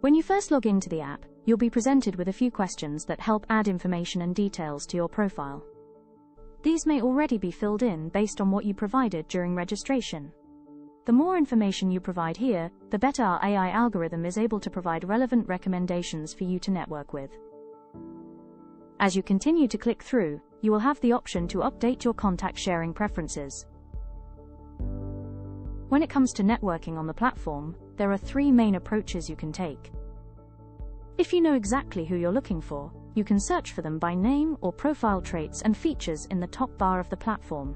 When you first log into the app, you'll be presented with a few questions that help add information and details to your profile. These may already be filled in based on what you provided during registration. The more information you provide here, the better our AI algorithm is able to provide relevant recommendations for you to network with. As you continue to click through, you will have the option to update your contact sharing preferences. When it comes to networking on the platform, there are 3 main approaches you can take. If you know exactly who you're looking for, you can search for them by name or profile traits and features in the top bar of the platform.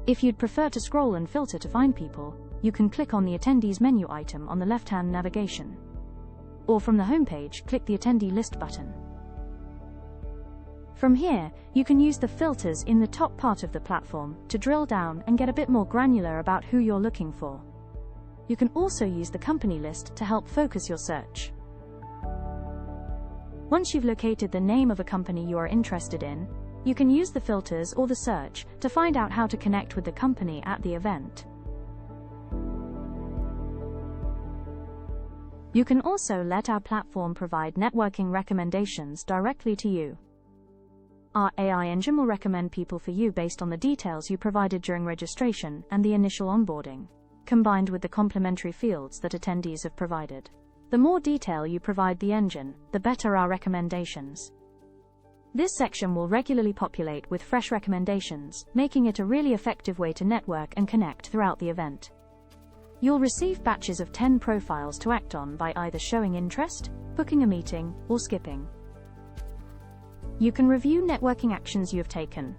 If you'd prefer to scroll and filter to find people, you can click on the Attendees menu item on the left-hand navigation. Or from the homepage, click the Attendee List button. From here, you can use the filters in the top part of the platform to drill down and get a bit more granular about who you're looking for. You can also use the company list to help focus your search. Once you've located the name of a company you are interested in, you can use the filters or the search to find out how to connect with the company at the event. You can also let our platform provide networking recommendations directly to you. Our AI engine will recommend people for you based on the details you provided during registration and the initial onboarding, combined with the complementary fields that attendees have provided. The more detail you provide the engine, the better our recommendations. This section will regularly populate with fresh recommendations, making it a really effective way to network and connect throughout the event. You'll receive batches of 10 profiles to act on by either showing interest, booking a meeting, or skipping. You can review networking actions you have taken.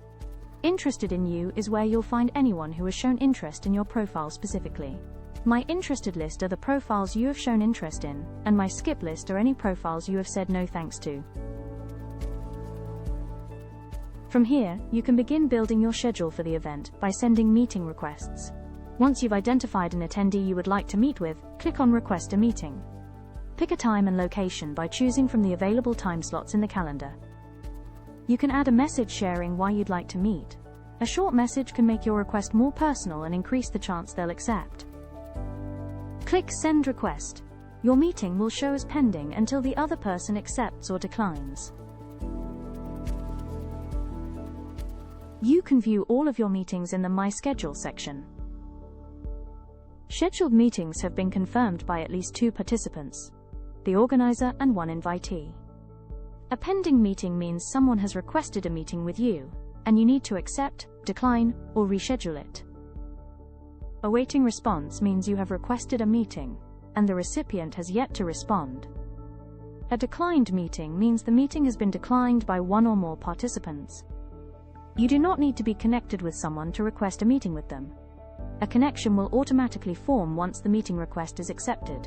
Interested in You is where you'll find anyone who has shown interest in your profile specifically. My interested list are the profiles you have shown interest in, and my skip list are any profiles you have said no thanks to. From here, you can begin building your schedule for the event by sending meeting requests. Once you've identified an attendee you would like to meet with, click on Request a Meeting. Pick a time and location by choosing from the available time slots in the calendar. You can add a message sharing why you'd like to meet. A short message can make your request more personal and increase the chance they'll accept. Click Send Request. Your meeting will show as pending until the other person accepts or declines. You can view all of your meetings in the My Schedule section. Scheduled meetings have been confirmed by at least 2 participants, the organizer and 1 invitee. A pending meeting means someone has requested a meeting with you, and you need to accept, decline, or reschedule it. Awaiting response means you have requested a meeting, and the recipient has yet to respond. A declined meeting means the meeting has been declined by 1 or more participants. You do not need to be connected with someone to request a meeting with them. A connection will automatically form once the meeting request is accepted.